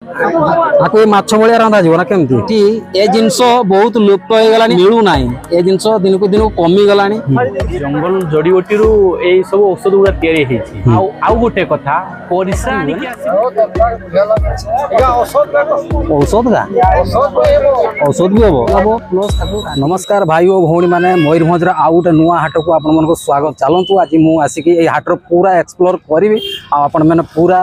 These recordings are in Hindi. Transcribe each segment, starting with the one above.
आको माछ भलिया रंधा जीव ना केमती ए जिनस बहुत लुप्त हो गलानी मिलू नाही ए जिनस दिन को दिन कमी गलानी जंगल जड़ीबूटी रु ए सब औषध गुड़ा तैयारी हेछि आउ गोटे कथा परिश्रा आनी के औषध का औषध भी हम प्लस नमस्कार भाई और भौणी माने मयूरभंज आउ गोटे नुआ हाट को आपण मन को स्वागत चलतु आज मु आसिक ए हाटर पूरा एक्सप्लोर करी आपण मैंने पूरा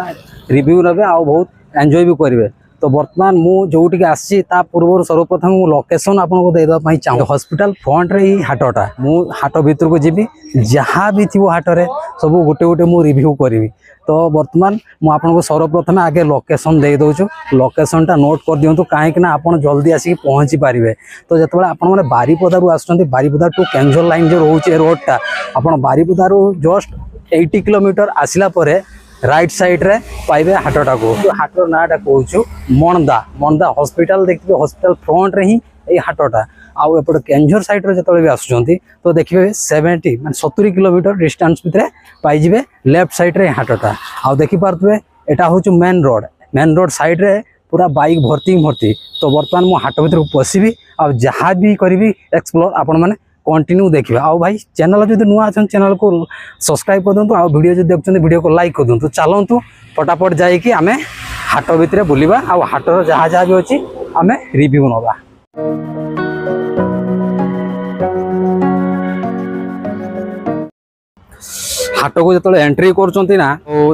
रिव्यू नेबे आ बहुत एंजॉय भी करेंगे। तो बर्तमान मु जोटिक आसी पूर्व सर्वप्रथम लोकेशन आपको देवाई चाहूँ हॉस्पिटल फ्रंट रे ही हाटटा मु हाट भीतर को जीवी जहाँ भी थी हाटरे सब गोटे गोटे मु रिव्यू करी। तो बर्तमान मुझे सर्वप्रथम आगे लोकेशन दे दूँ लोकेशनटा नोट कर दिंतु कहीं आप जल्दी आसिक पहुँची पारे। तो जो आपने बारीपदारू आसुँच बारीपदा टू केंझर लाइन जो रोचे रोडटा आप बारीपदारू जस्ट 80 किलोमीटर आसला राइट साइड रे पाइबे हाटटा को हाटर नाटा कहूँ मनदा मनदा हॉस्पिटल देखिए हॉस्पिटल फ्रंट रे ही ये हाटटा आउ एपटे केंझर साइड रे जतले भी आसुचंती तो देखिए 70 माने 70 किलोमीटर डिस्टेंस भितर पाइजिबे लेफ्ट साइड रे हाटटा आउ देखि पारतबे एटा होचु मेन रोड साइड रे पूरा बाइक भर्ती भर्ती। तो बर्तमान मु हाट भीतर को पसिबी आ जहाँ भी करी एक्सप्लोर आपण माने कंटिन्यू देखिए। आओ भाई चैनल जो नुआ अच्छा चैनल को सब्सक्राइब कर दूँ आ वीडियो जो देखते वीडियो को लाइक कर दूँ। चलतु फटाफट जाइए आम हाट भितर बुलवा आ हाटर जहाँ जहाँ भी अच्छी आम रिव्यू नवा। हाट को जो एंट्री कर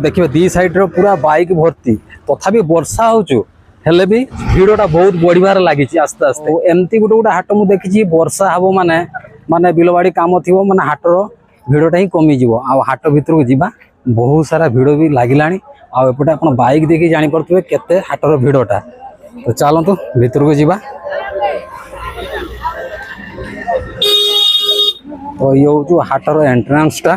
देखिए दी साइड रो पूरा बाइक भर्ती तथापि वर्षा होचु हेले भी भिड़टा बहुत बढ़िबार लगी आस्ते आस्ते एमती गोटे गोटे हाट मुझे देखी वर्षा हम माने माने बिलवाड़ी काम थी माने हाटर भिड़टा ही कमिज आ हाट भीतर को जीवा बहुत सारा भिड़ भी लगिलानी आपटे आप बाइक देखी जापे केते हाटर भिड़टा। तो चलतु भीतर को जीवा। तो ये हूँ हाटर एंट्रेंस टा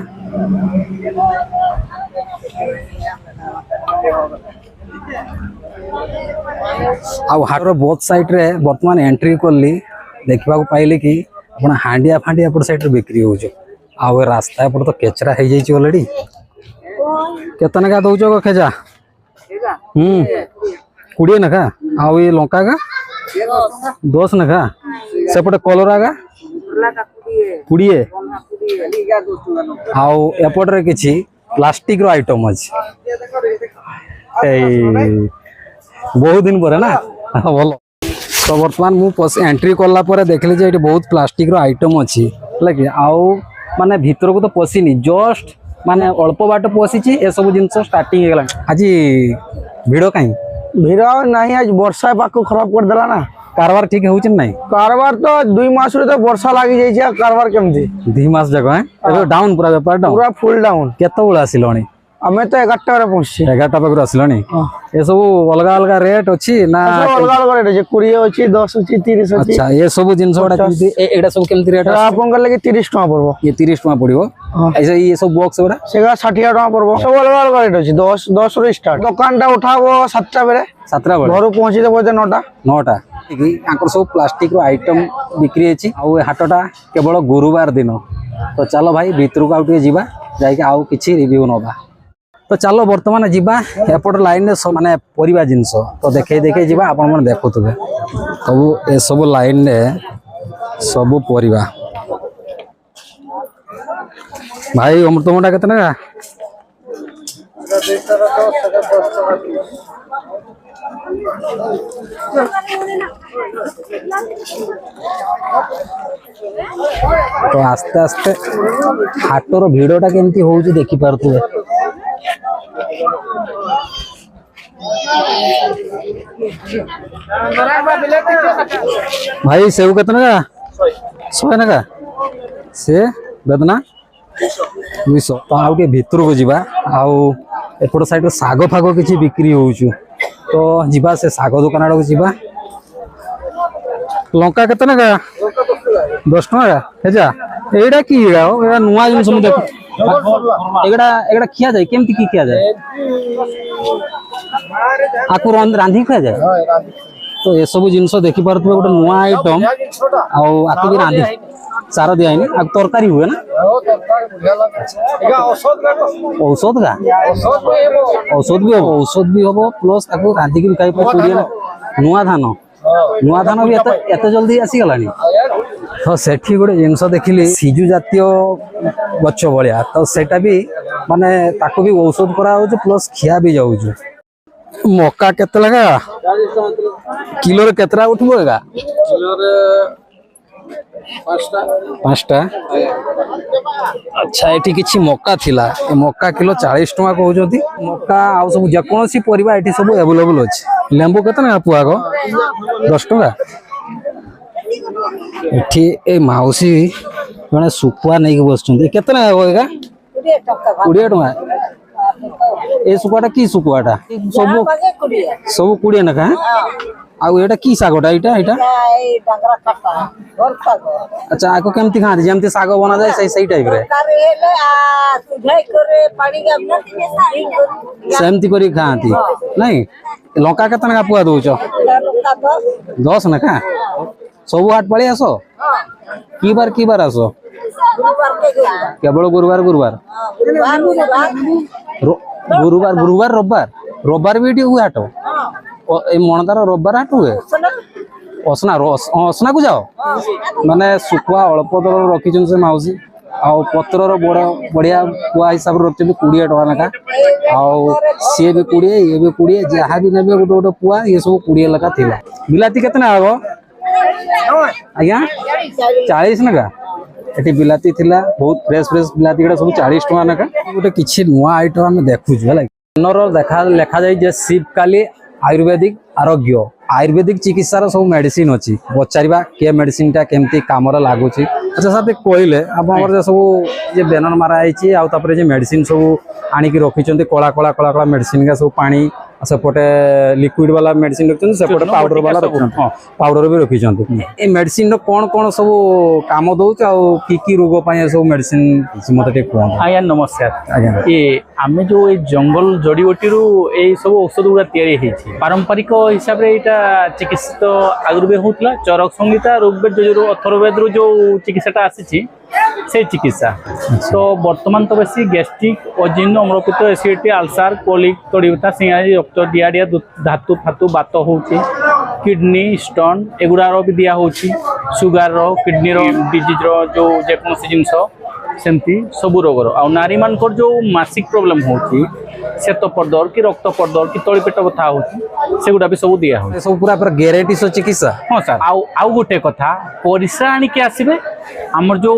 हाटर बोथ साइड रे बर्तमान एंट्री कली देखा पाइली कि अपना हांडिया फांडिया एपट साइड बिक्री हो रास्ता एपट तो केचरा हो जाइए ऑलरेडी केतना नका दौच खेजा 20 नखा आउ ये लंका का 10 नखा सेपटे कलरा का 20 आउ एपटे किसी प्लास्टिक रो आइटम अच्छी बहुत दिन पर ना भल। तो बर्तमान मुझे एंट्री कला देखली जे बहुत प्लास्टिक रो आइटम अच्छी है आउ माने भीतर को तो पशिनी जस्ट माने अल्प बाट पशिची ए सब जिन स्टार्टिंग हो गला। आज भिड़ कहीं भिड़ नहीं आज वर्षा पाक खराब कर देला ना कारबार ठीक हो नहीं कारबार तो 2 मास रे तो वर्षा लागी जाई कारबार केमती 2 मास जगह है डाउन पूरा व्यापार डाउन पूरा फुल डाउन केते बेला आसिलणी हमें तो 11टा बजे पहुंची 11टा पाखु आसिलणी ये सब अलग अलग रेट अच्छी ना अलग अलग रेट अछि 20 अछि 10 अछि 30 अछि। अच्छा ये सब जिंस बडा एडा सब केमती रेट आपन कर लगे 30 टका पड़बो ये 30 टका पड़िबो ऐसे ये सब बॉक्स बडा सेगा 60 टका पड़बो सब अलग अलग रेट अछि 10 रे स्टार्ट दुकान टा उठाबो 7टा बजे घर पहुंची देबो 9टा आंकर सब प्लास्टिक रो आइटम बिक्री अछि आ हाटटा केवल गुरुवार दिन। तो चलो भाई भीतर को आउटे जीवा जाई के आउ किछि रिव्यू नबा। तो चलो बर्तमान जीवा एपट लाइन में माने परिबा जिनस तो देखे देखे जीवा आपण मन देखुतबे सब ए सब लाइन ने सब परिबा भाई अमृतभंडा केतना का तो आस्ते आस्ते हाटर भिड़टा केमती हो देखी पारे भाई सेव केतना का 100 नका से बेदना 200। तो आउ के भीतर को जीवा आउ एपट साइड साग फाग किसी बिक्री हो तो जीवा से साग दुकान आड़ को जीवा। लंका केतना का 10 टका हेजा एडा की एडा नुआ जिन सम देख एगड़ा एगड़ा खिया जाए केमती की खिया जाए आकु रांधी खिया जाए तो ये सब जिनस देखि पारथबे गोटे नुआ आइटम आकु भी रांधि सार दिया आ तरकारी हुए ना औषध का औषध भी हम प्लस रांधिक भी खाई पारे नुआ धान भी एत जल्दी आसीगलानी तो सेठी गोटे जिनस देखिली सिजु जातीय गछ भाया तो सेटा भी माने ताको भी औषध करा प्लस खिया भी जाऊँ मक्का केते लगा किलो रे केतरा उठबो एगा पाँचटा अच्छा एठी किछि मक्का थिला ए मक्का किलो 40 टका कहउजोती मक्का आ सब जेकोसी परिबा एठी सब अवेलेबल अछि लेंबू केते ना पुआ गो 10 टका एठी ए माउसी जने सुकुआ नै के बसचुंदी केते ना होएगा 20 टका ए सुकुआटा की सुकुआटा सब सब 20 ना आउ एटा की सागटा एटा अच्छा आको केमती खाती जेमती साग बना जाए सही टाइप रे सेमती करी खाती नहीं लंका केतना का पुआ दउछ 10 ना का सब हाट पळी आसो की बार आसो केवल गुरुवार रविवार भी हुए हाट मनदार रविवार हाट हुए असना को जाओ माने सुकुआ अल्प दर रखी से माउसी आउ पतर बड़ बढ़िया पुआ हिसाब से रखते 20 टका लेखा आउ सी भी 20 ये भी 20 जहाँ भी ने गोटे गोटे पुआ ये सब 20 लेखा थिला बिलाती केतना आगो आज्ञा 40 नका एटी बिलाती थिला बहुत फ्रेश बिलाती गडा सब 40 टका नका गोटे किछि नुआ आइटम हम देखु छु हला लेखा जाय जे शिवकाली आयुर्वेदिक आयुर्वेदिक चिकित्सार सब मेडिसिन अच्छी पचारा के मेडिसिन टा केमती काम लगुच अच्छा सर कहले आप सब बैनर माराई आउे मेडिसिन सब आणिक रखी कला कला कला कला मेडिसिन का सब पानी सेपटे लिक्विड वाला मेडिसिन रखते सेपटे पाउडर वाला रखते पाउडर भी रखी ए मेडिसिन कौन कौन सब काम दौच कि रोग सब मेडिसिन मत आज्ञा नमस्कार ये आम जो जंगल जड़ीबूटी सब औषध गुड़ा या पारंपरिक हिसाब से यहाँ चिकित्सित आगुरी भी होता चरक संहिता ऋग्वेद जो अथर्ववेद जो चिकित्साटा आसी से चिकित्सा तो बर्तमान तो बेसी गैस्ट्रिक अजीर्ण अम्लपित्त एसिडिटी अल्सर कोलिक तड़ी व्यथा सिंगारी रक्त डियारिया धातु फातु बात होची किडनी स्टोन एगुड़ार भी दिया होची सुगार किडनी डिजीज जो जेकोसी जिनस सेमती सब रोगर आ नारी मान जो मासिक प्रोब्लेम होची श्वेत पर्दर कि रक्त पर्दर कि तली पेट बथा होची सेगुडा भी सब दिया हो सब पूरा ग्यारंटी सो चिकित्सा हाँ सर आउ गोटे कथा परिश्रा आनिक आसबे आमर जो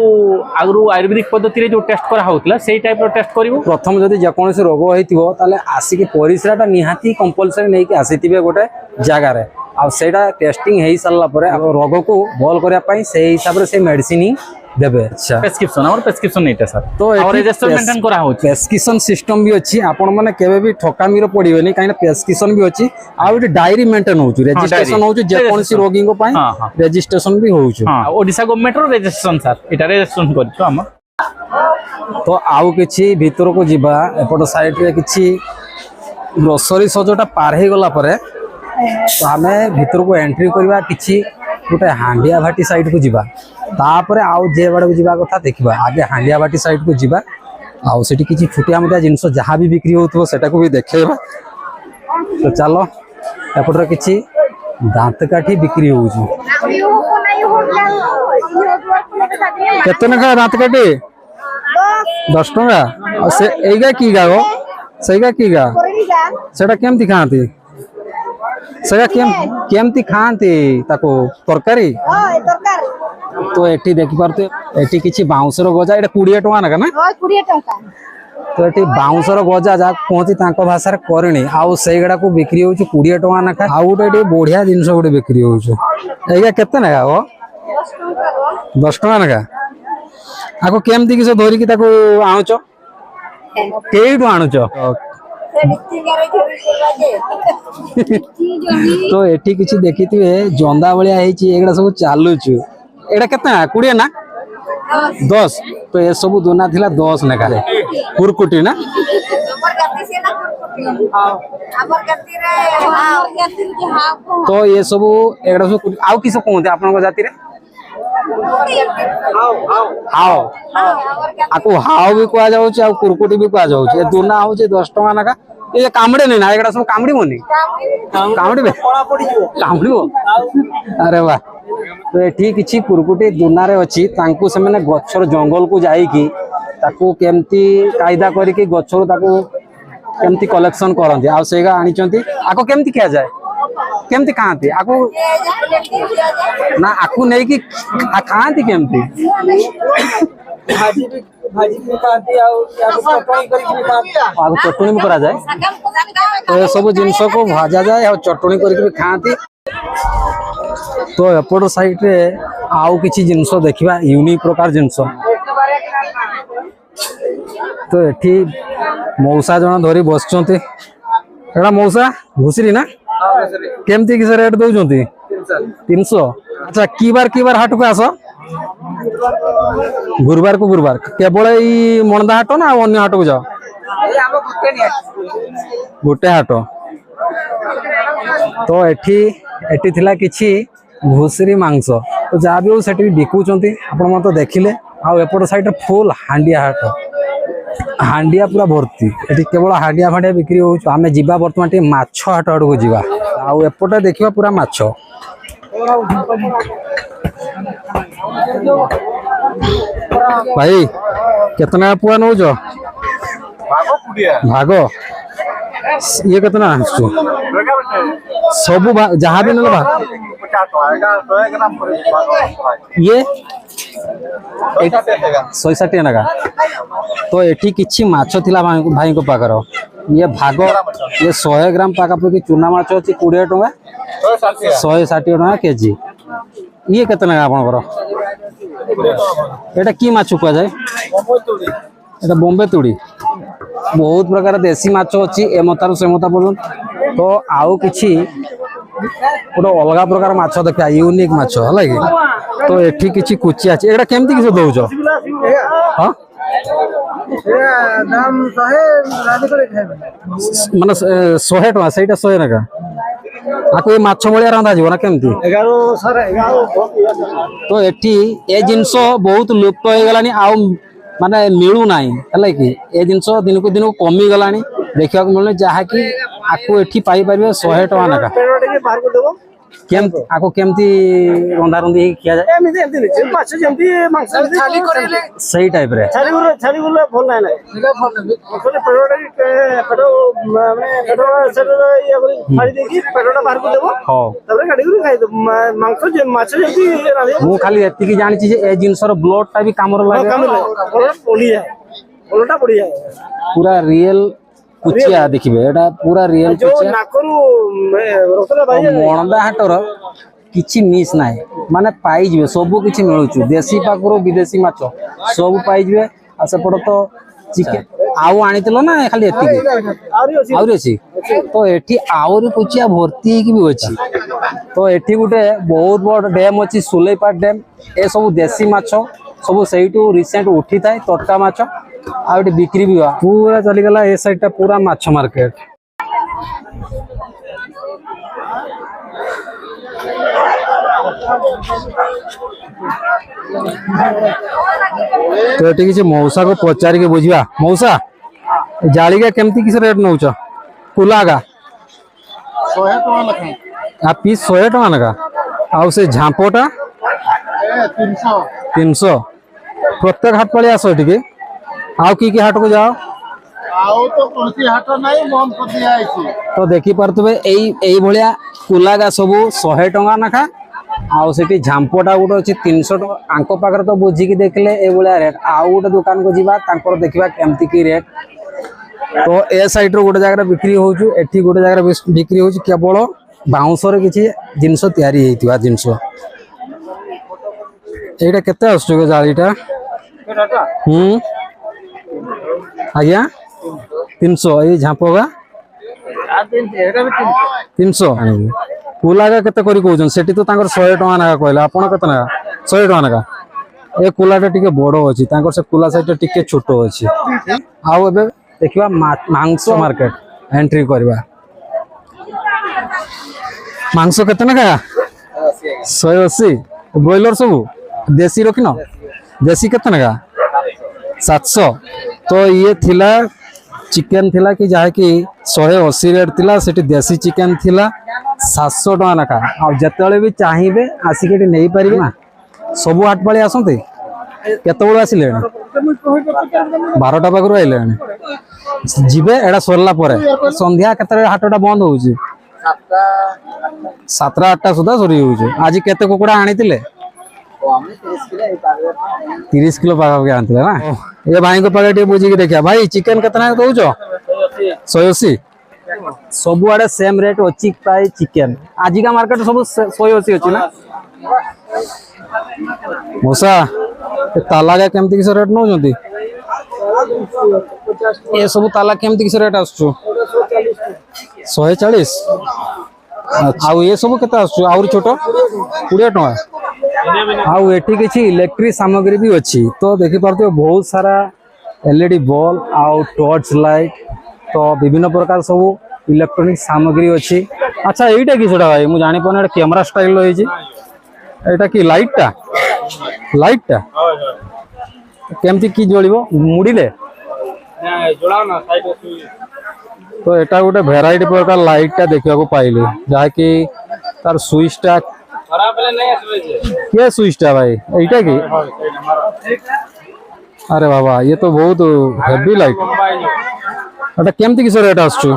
आगु आयुर्वेदिक पद्धति जो टेस्ट करा होतला सेही टाइप रो टेस्ट करिवो प्रथम जदि जेकोसी रोग होइतिबो ताले आसिक परिश्राटा निहाती कंपलसरी नै कि आसीतिबे गोटे जगह रे आ सेटा टेस्टिंग हेई सारला परे रोग को बॉल करिया पई से हिसाब रे से मेडिसिन ही देबे अच्छा प्रेस्क्रिप्शन और प्रेस्क्रिप्शन नैटा सर तो और रजिस्टर मेंटेन करा हो प्रेस्क्रिप्शन सिस्टम भी अछि आपण माने केबे भी ठकामी रो पड़िबेनी काहे प्रेस्क्रिप्शन भी अछि आ एक डायरी मेंटेन होछु रजिस्ट्रेशन होछु जे कोनसी रोगी को पई रजिस्ट्रेशन भी होछु हां ओडिसा गवर्नमेंट रो रजिस्ट्रेशन सर एटा रजिस्ट्रेशन करछु हम तो आउ किछि भीतर को जिबा एपट साइड रे किछि ग्रोसरी सजोटा पार हे गला परे तो हमें भीतर को एंट्री करबा किछि गोटे हांडिया भाटी साइड को जिबा तापर आउ जे बड़े जीवा कथा देखा आगे हांडिया बाटी साइड को जीवा आउ सेठी किछि छुटिया मुटिया जिनस जहाँ भी बिक्री होतो सेटा को भी देखेबा तो चलो एपटर किछि दांत काठी बिक्री होउछु केतना का दांत काठी 10 टका से एगा की गागो सेगा की गा सेटा केमती खाती सेगा केमती खाती ताको तरकारी तो एठी देखि पारते एठी किछि बाउंसर गजा एटा 20 टका ना ना 20 टका तो एठी बाउंसर गजा जा कोंती तांको भाषा रे करणी आउ सेगडा को बिक्री होछु 20 टका ना खा आउ एठी बढ़िया जिंस गोटे बिक्री होछु एगा केते ना हो 10 टका ना का आको केमती किसे धोरी की ताको आउचो केइटु आनुचो तो एठी किछि देखिथिबे जंदा बलिया हेछि एगडा सब चालुछु एटा केतना 20 ना 10 तो ये सब दोना थिला 10 नेका कुरकुटी ना तो ये सब एगड़ा सब आउ किस कहते आपन जाति रे हाओ आको हाओ भी कह जाऊ आ कुरकुटी भी कह जाऊ दुना हूँ 10 टका नाका ये कामड़े नहीं ना एगड़ा सब कामड़ी मोनी कामड़ी कामड़ी अरे वाह तो ये किसी कुरकुटी दुना रे अच्छी तांकु से मैंने गछर जंगल को जाइकी ताकू केमती कायदा करिकी गछर ताकू केमती कलेक्शन करंती आ सेगा आनी चंती आको केमती किया जाए केमती खाती आको ना आकु नहीं कि खाती केमती चटनी भी करा जाए तो ये सब जिनस को भाजा जाए और चटनी करके खाती तो एपट साइड रे आउ किछि जिनस देखिबा यूनिक प्रकार जिनस तो एठी मौसा जन धरी बसचंती एड़ा मौसा घुसरी ना केमती किस रेट दउचंती 300 अच्छा की बार हाट को आस गुरुवार को गुरुवार केवल ई मनदा हाट ना अन्य हाट को जाओ गोटे हाट तो एठी थिला किछि घुसरी मांस तो जहाँ भी सेठी बिकुचंती आपण मन तो देखिले आ एपट साइड फुल हांडिया हाट हांडिया पूरा भर्ती एठी केवल हांडिया फांडिया बिक्री हो आमे जीवा वर्तमान टी माछ हाट आड़ को जीवा आ एपटे देखिबा पूरा माछ भाई कितना पुआ नौ भाग ये कितना सब जहाँ भी ना ये 160 ना तो एठी किछि माछ थिला भाई को पाकर ये भाग ये 100 ग्राम पाखापाखि चूना माछ अच्छी 20 टका 160 टका केजी ये कितना आपनकर एटा की माछ कह जाए एटा बॉम्बे तुड़ी बहुत प्रकार देसी माछ अच्छी ए मतार से मता पर्यंत तो आउ किछि गोटे अलग प्रकार माछ देखा यूनिक माछ है कि तो एठी किछि कुचिया अछि एटा केमती किस दउछ हां दाम 100 माने 100 टका सेटा 100 टका आको ये माछ भलिया रंधा जीव ना केमती 11 तो एठी ए जिंस बहुत लुप्त हो गलानी आउ माने मिलू नाही है कि ए जिंस दिन को दिन कमी गलानी देखा मिलने जहाँ कि आपको एठी पाई परिबे 100 टका नाका केम आको केमती रंधा रंधी किया जाए एमती एमती माछ जेमती मांस छाली करेले सही टाइप रे छाली गुला भल नाही सेटा भल नाही कोले पेटो माने पेटो सर ये फाड़ी देकी पेटोटा बाहर को देबो हां तबरे गाडी गुरी खाइ दो मांस जे माछ जेमती मु खाली एति की जानि छी जे ए जिंसर ब्लड टा भी कामर लागे पड़ी जाए ब्लडटा पड़ी जाए पूरा रियल कुचिया देखिबे एटा पूरा रियल कुचिया नाकरू मनदा हाटर किछि मिस नाही माने पाई जिवे सब किछि मिलुछु देसी पाकरो विदेशी माछ सब पाई जिवे आ सेपड तो चिकन आउ आनितलो ना खाली एति आउरी अछि तो एठी आउरी कुचिया भर्ती की भी अछि तो एठी गुटे बहुत बड़ डैम अछि सुलेपाट डैम ए सब देसी माछ सब सेइटू रिसेंट उठी थाए तटका माछ आ बिक्री भी हुआ पूरा चली गला ए साइड टा पूरा माछ मार्केट तो ये किसी मौसा को पचार के बुझा मौसा जाली का केमती किस रेट नौ कुला का 100 टका लखे आ पीस 100 टका लगा आ से झांपोटा 300 प्रत्येक हाट पड़े आस टिके आउ की हाट को जाओ आउ तो कोनसी हाट नाही बंद कर दिया आइछि तो देखि परतबे एई भलिया कुलागा सब 100 टका नाखा आउ सेठी झांपोटा गुटे अछि 300 टका आंको पाकर तो बुझी की देखले ए भलिया रेट आउ गुटे दुकान को जीवा तांकर देखिबा केमती की रेट तो ए साइड रो गुटे जगह बिक्री होछु एठी गुटे जगह बिक्री होछु केवल बाउंसर किछि जिंस तयारी हेतिवा जिंस एटा केते आसु जालीटा आज्ञा 300 ये झांपोगा 300 कुलागा केते करी कहउछन सेठी तो तांकर 100 टका नाका कहला आपण केते ना 100 टका नाका ए कुलाटा टिके बड़ो अछि तांकर से कुला साइड टिके छोटो अछि आउ एबे देखिबा मांस मार्केट एंट्री करवा मांस केते ना 180 ब्रॉयलर सब देसी रखिन देसी केते ना 700 तो ये थिला चिकन थिला कि जहा कि 180 रेट थिला सेठी देसी चिकन थिला 700 टका नाका आ जतले भी चाहिबे आसिके नहीं पारिबे ना सब हाट पाली आसंते केते बड़ आसिले 12टा पाखरु आइले जीवे एडा सरला परे संध्या केते हाटटा बंद होउची 7टा 8टा सुधा सरी होउची आज केते कुकुडा आनितिले 30 किलो पाखा के आनतिले ना ये भाई को पागे बुझी के देखिया भाई चिकन केतना दउचो 180 सब आड़े सेम रेट अछि प्राय चिकन आज का मार्केट सब 180 अछि ना मोसा ताला का केमती किस रेट नौ जंती ये सब ताला केमती किस रेट आसछु 140 अच्छा ये सब केता आसछु और छोटो 20 टका आउ एठी किछि इलेक्ट्रिक सामग्री भी अछि तो देखि परते बहुत सारा एलईडी बल्ब आउ टॉर्च लाइट तो विभिन्न प्रकार सब इलेक्ट्रॉनिक सामग्री अछि अच्छा एटा कि छोटा भाई मु जानि पने कैमरा स्टाइल रही छी एटा कि लाइट टा केमती की जोड़िबो मुड़ीले जोड़ाओ ना साइड तो एटा गोटे भेराइटी प्रकार लाइट टा देखिया को पाइले जहा कि तार स्विच टा खराब नहीं आसबे के स्विच टा भाई एटा की अरे बाबा ये तो बहुत हेवी लाइट एटा केमती किस रेट आसछु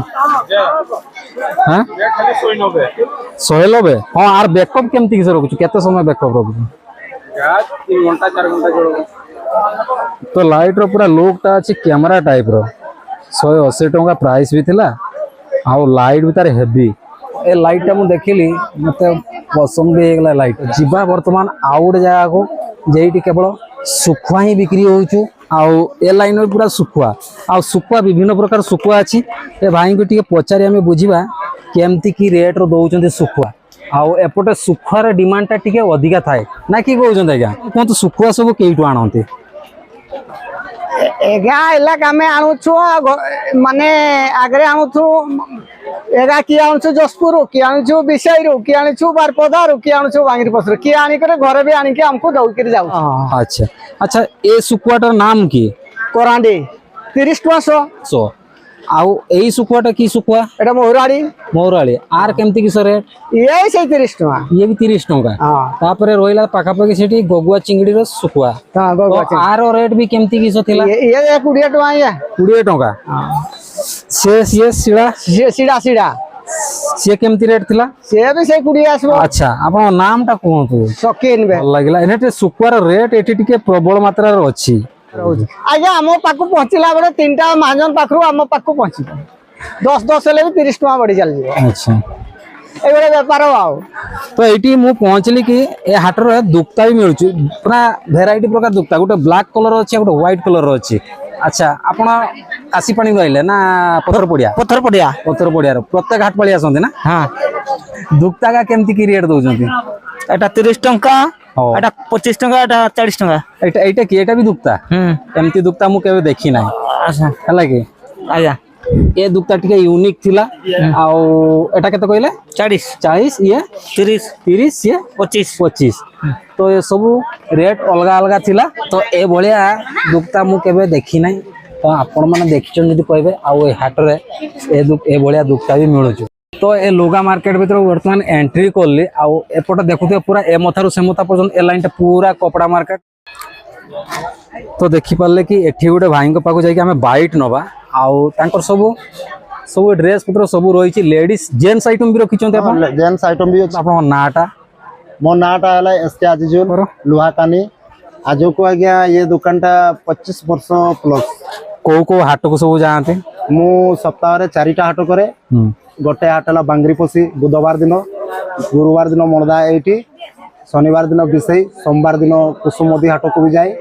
हां खाली 190 हां आर बैकअप केमती किस रखछु केते समय बैकअप रखछु 3 घंटा 4 घंटा जोड़ो तो लाइट रो पूरा लुक टा अछि कैमरा टाइप रो 180 टका प्राइस भी थिला आ लाइट भी तार हेवी ए लाइट टा मु देखिली मते पसंद भी एकला लाइट जीवा वर्तमान आउट जगह को जेइटी केवल सुखुआ ही बिक्री होउछु आउ ए लाइन पूरा सुखुआ आ सुखुआ विभिन्न प्रकार सुखुआ अछि ए भाई को टिके पचारि हमें बुझिबा केमती की रेट रो दउचंती सुखुआ आउ एपटे सुखुआर डिमांड टा टिके अधिका थाए ना की कहउचंत आज्ञा कोन सुखुआ सब केइटु आनंती एगा इलाका में आणुछु माने आगरे आणुछु एगा की आणुछु जसपुर की आणुछु बिसाईरु की आणुछु बारपदारु की आणुछु बांगिर पसर की आनी करे घरे भी आनी के हमको दउ कर जाऊ अच्छा अच्छा ए सुकुआटर नाम की कोरांडी 30 टका 100 आउ एई सुकुआटा की सुकुआ एटा मोहराली आर केमती की रेट ये से 30 टका ये भी 30 टका हां तापरे रोइला पाखा पाखी सेठी गगुआ चिंगड़ी रो सुकुआ हां गगुआ आर रेट भी केमती की थिला ये 20 टका ये 20 टका हां से सीड़ा से केमती रेट थिला से भी से 20 आसबो अच्छा आपन नाम टा कोहतु सकिन बे लागला एनेटे सुकुआर रेट एठी टिके प्रबल मात्रा रो अछि आज्ञा आम पाखु पहुंचला बेले 3टा महाजन पाखरु आम पाखु पहुंची 10 हेले भी 30 टका बढ़ी चल जे अच्छा ए बेले व्यापार आउ तो एटी मु पहुंचली कि ए हाटर रे दुक्ता भी मिलुची पूरा वेराइटी प्रकार दुक्ता गोटे ब्लैक कलर अछि गोटे व्हाइट कलर अछि अच्छा आपण आसी पानी रहले ना पत्थर पड़िया रो प्रत्येक हाट पाली आसंती ना हां दुक्ता का केमती की रेट दउचंती एटा 30 टका एटा 25 टका एटा 40 टका एटा की एटा भी दुक्ता एमती दुक्ता मु केबे देखि नाही अच्छा हला की आया ए दुक्ता टिके यूनिक थिला आउ एटा केते कहले 40 ये 30 ये 25 तो ये सब रेट अलगा अलगा थिला तो ए भलिया दुक्ता मु केबे देखि नाही तो आपण माने देखिचन जदी कहबे आउ ए हाट रे ए भलिया दुक्ता भी मिलुछु तो ए लोगा मार्केट भीतर वर्तमान एंट्री करली आउ एपट देखुते पूरा ए मथारु से मथा पर्यंत ए लाइन टा पूरा कपड़ा मार्केट तो देखि पाले कि एठी गोटे भाई को पाको जाई कि हमें बाइट नबा आउ तांकर सब ड्रेस पत्र सब रही छी लेडीज जेंट्स आइटम भी रखिचंते अपन जेंट्स आइटम भी अपन नाटा मो नाटा हला एसके आजिजुल लोहाकानी आजो को आज्ञा ये दुकान टा 25 वर्ष प्लस को हाट को सब जानते मु सप्ताह रे 4टा हाट करे गोटे हाट हला बांगरी पोसी बुधवार दिन गुरुवार दिन मनदा एटी शनिवार दिन बिसई सोमवार दिन कुसुमदी हाट को भी जाए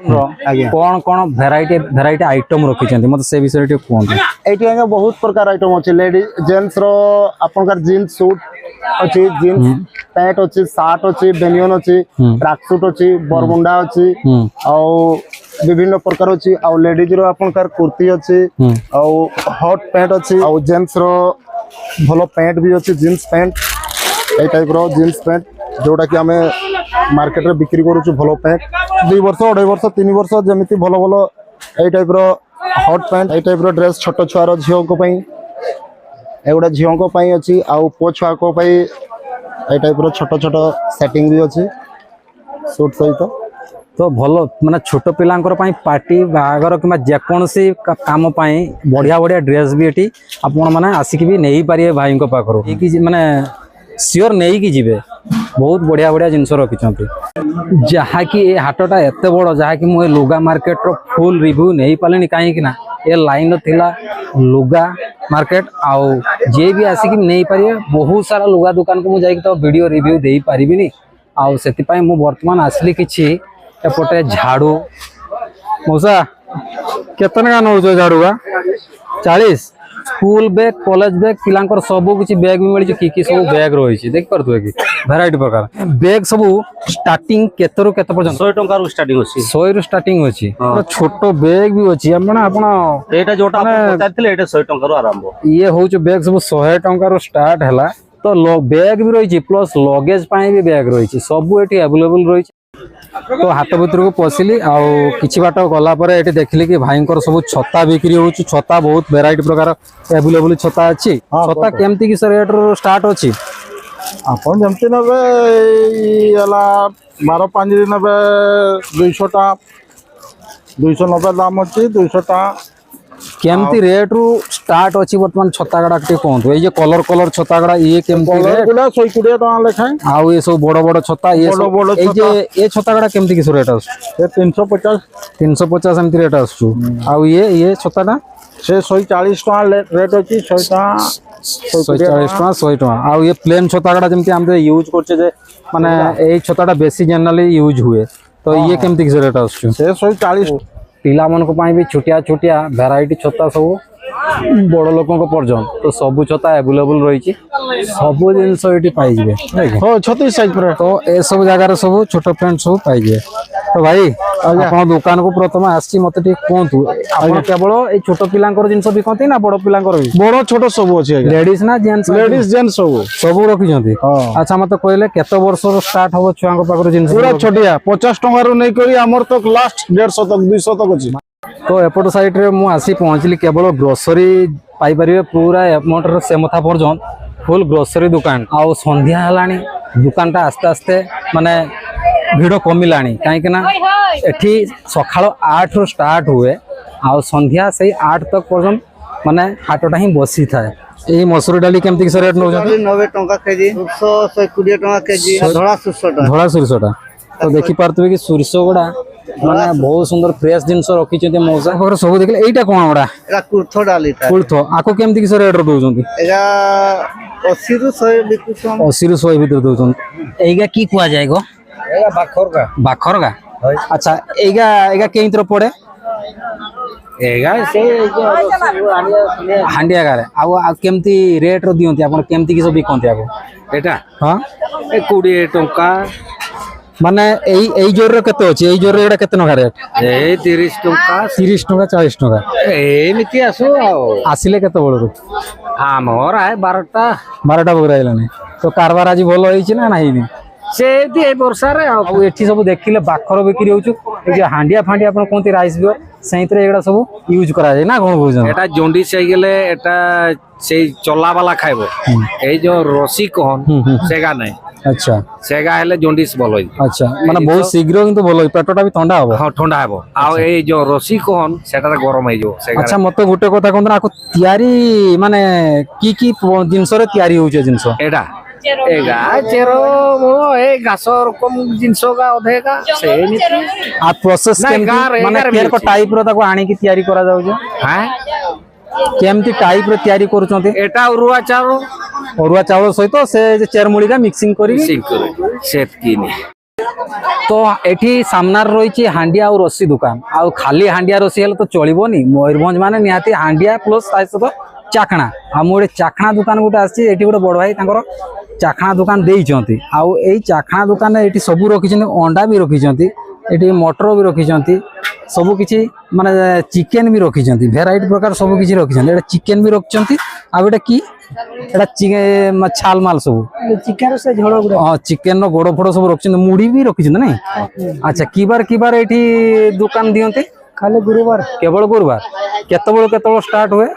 आज्ञा कौन भेराइटी आइटम रखिचंती मते से विषय कोन एटी आज्ञा बहुत प्रकार आइटम अछि लेडी जेंट्स रो आपनकर जीन्स सूट अच्छी जीन्स पैंट अच्छी सार्ट अच्छी बेनियन अच्छी ट्रैक सूट अच्छी बरमुंडा अच्छी आउ विभिन्न प्रकार अच्छी आउ लेडीज रो आपनकर कुर्ती अच्छी आउ हॉट पैंट अच्छी आउ जेंट्स रो भलो पैंट भी अच्छी जीन्स पैंट ए टाइप रो जीन्स पैंट जोटा कि आमे मार्केट रे बिक्री करूछु भलो पैंट 2 वर्ष 2.5 वर्ष 3 वर्ष जेमिति भलो भलो ए टाइप रो हॉट पैंट ए टाइप रो ड्रेस छोट छुआर झियो को पई एगुड़ा झियो को पई अछि आउ पो छुआ को पई ए टाइप रो छोट छोट सेटिंग भी अछि सूट सहित तो भलो माने छोट पिलांकर पई पार्टी बागर किबा जेकोनसी काम पई बढ़िया बढ़िया ड्रेस भी एठी आपण माने आसिक भी नहीं पारिए भाई को पाखरो कि माने सियोर नहीं कि जीवे बहुत बढ़िया बढ़िया जिनस रखिछंती जहा कि ए हाटटा एते बड़ जहा कि मु लुगा मार्केट रो फुल रिव्यू नहीं पालेनी काहे कि ना ए लाइन थिला लुगा मार्केट आउ जे भी आसिक नहीं पारिए बहुत सारा लुगा दुकान को मु जाई तो वीडियो रिव्यू देई पारिबिनी आउ सेति पई मु वर्तमान आसली किछि एपटे झाड़ू मौसा केतन का नौ झाड़ू का 40 स्कूल बैग कॉलेज बैग पिलांकर सबु किछि बैग भी मिली कि सब बैग रही देख पारथु कि वैरायटी प्रकार बैग सब स्टार्टिंग केते रो केते पर्यंत 100 टंका रो स्टार्टिंग अछि 100 रो स्टार्टिंग अछि छोट बैग भी अछि माने आपण एटा जोटा पचारथिले एटा 100 टंका रो आरंभ ये होछ बैग सब 100 टंका रो स्टार्ट हला तो बैग भी रही प्लस लगेज पाई भी बैग रही सब एठी अवेलेबल रही तो हाट भीतर को पशिली आउ किछि बाट गला पर एठी देखली कि भाईंकर सब छता बिक्री होउछ छता बहुत वैरायटी प्रकार अवेलेबल छता अछि छता केमती कि सर रेट रो स्टार्ट अछि आपण जमते नबे एला 12 5 दिन नबे 200 टा 290 दाम अछि 200 टा केमती रेट रू स्टार्ट अछि वर्तमान छता गडा के कोंतु ए जे कलर कलर छता गडा ये केमती रेट गुला 120 टका लेखाय आउ ये सब बड़ बड़ छता ये ए जे ए छता गडा केमती कि रेट अछि ए 350 एमती रेट आसु आउ ये छताटा से 140 टका रेट अछि 100 टका 140 टका 100 टका आउ ये प्लेन छता गडा जेमती हम यूज करछे जे माने ए छताटा बेसी जनरली यूज हुए तो ये केमती कि रेट आसु से 140 पिला मन को पाई भी छुटिया छुटिया वैरायटी छता सब बड़ लोकों को पर्यंत तो सब छता अवेलेबल रही सब जिनस ये पाई हो 36 साइज पर तो ए सब जगह सब छोट पैंट सब पाई तो भाई अपन दुकान को प्रथम आसी मते टी कोंतु आपण केवल ए छोट पिलांकर जिनस बिकंती ना बड़ पिलांकर भी बड़ छोट सब अछि लेडीज ना जेंट्स जेंट्स सब रखि जंती अच्छा मते कहले केते वर्ष रो स्टार्ट हो छुआ को पाकर जिनस पूरा छोटिया 50 टका रो नै करी हमर तक लास्ट 150 तक 200 तक अछि तो एपट साइड रे मु आसी पहुंचली केवल ग्रोसरी पाई परिबे पूरा एमोट रे सेमथा पर्यंत फुल ग्रोसरी दुकान आउ संध्या हलानी दुकान ता आस्ते आस्ते माने भिड़ कमिलानी कहीं ना एठी सकाळ 8 रो स्टार्ट हुए आउ संध्या से 8 तक पर्यंत माने हाटटा ही बसी थाए ए मसूर डाली केमती रेट नो 90 टंका केजी 120 टंका केजी धड़ा सुरसोटा तो देखि पारतबे कि सुरसो गुडा माने बहुत सुंदर फ्रेश जिंस रखी छथि मौसा घर सब देखले एटा कोन गुडा एटा कुर्थो डाली था कुर्थो आको केमती कि रेट रो दोजंती एगा 80 रु 100 बिकुछन 80 रु 100 भीतर दोजंती एगा की कुआ जाएगो एगा बाखर का अच्छा एगा केई तरह पड़े एगा से हांडिया गारे आ केमती रेट रो दियंती आपण केमती कि सब बिकंती आको एटा हां ए 20 टंका माने एई जोर रे केते अछि एई जोर रे एटा केते नगा रेट ए 30 टंका 30 टका 40 टका एमिति आसो आसिले केते बळरू हमर आए 12टा बगराइलानी तो कारबार आज भलो होइछि ना नाही से ए वर्षा रे आ एठी सब देखिले बाखर बिक्री होछु ए जे हांडिया फांडिया आपण कोंती राइस बियर सहितरे एगडा सब यूज करा जाय ना कोन बुझन एटा जॉन्डिस आइ गेले एटा से चला वाला खाइबो ए जो रसी कोहन सेगा नै अच्छा सेगा हेले जॉन्डिस भलो होई अच्छा माने बहुत शीघ्र किंतु भलो होई पेटटा भी ठंडा हो हां ठंडा हेबो आ ए जो रसी कोहन सेटा गरम होई जो सेगा अच्छा मते गुटे कथा कोन आको तयारी माने की जिंस रे तयारी होचे जिंस एटा एगा चेरो मो ए घास रकम जिंसो का अधे का से आ प्रोसेस माने केर को टाइप रो ताको आनी की तयारी करा जाउ जो हैं केमती टाइप रो तयारी करूचंती एटा अरुआ चावल सहित से चेरमुली का मिक्सिंग करी सेट किनी तो एठी सामनार रही हांडिया और रस्सी दुकान आ खाली हांडिया रस्सी हेले तो चलिबोनी मयूरभंज माने निहाती हांडिया प्लस ताइ सहित ଚାଖଣା ଆଉ ମୁଁ ଗୋଟେ ଚାଖଣା ଦୋକାନ ଗୋଟେ ଆସିଛି ଏଠି ଗୋଟେ ବଡ଼ ଭାଇ ତାଙ୍କର ଚାଖଣା ଦୋକାନ ଦେଇଛନ୍ତି ଆଉ ଏଇ ଚାଖଣା ଦୋକାନରେ ଏଠି ସବୁ ରଖିଛନ୍ତି ଅଣ୍ଡା ବି ରଖିଛନ୍ତି ଏଠି ମଟର ବି ରଖିଛନ୍ତି ସବୁ କିଛି ମାନେ ଚିକେନ ବି ରଖିଛନ୍ତି ଭେରାଇଟି ପ୍ରକାର ସବୁ କିଛି ରଖିଛନ୍ତି ଏଟା ଚିକେନ ବି ରଖିଛନ୍ତି ଆଉ ଏଟା କି ଏଟା ଛାଲ ମାଲ ସବୁ ଚିକେନ ସେ ଝୋଳ ଗୁଡା ହଁ ଚିକେନ ର ଗୋଡ ଫୋଡ ସବୁ ରଖିଛନ୍ତି ମୁଢି ବି ରଖିଛନ୍ତି ନାଇଁ ଆଚ୍ଛା କିବାର ଏଠି ଦୋକାନ ଦିଅନ୍ତି ଖାଲି ଗୁରୁବାର କେବଳ ଗୁରୁବାର କେତେବେଳେ ଷ୍ଟାର୍ଟ ହୁଏ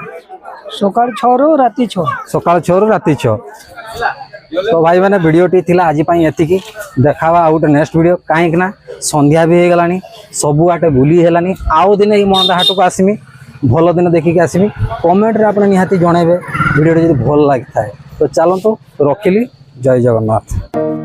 ସକାଳ 6 ରୁ ରାତି 6 ସକାଳ 6 ରୁ ରାତି 6 तो भाई मैंने वीडियोटी थिला आज एतिकी देखावा आ गोटे नेक्स्ट वीडियो कहीं ना संध्या भी हो गलानी सबू आटे बुली हेलानी आउ दिन ये मनदा हाट को आसमी भल दिन देखिक आसमी कमेंट रे आपने निहाती जणेबे वीडियो जब भल लगी था तो चलतु रखिली जय जगन्नाथ।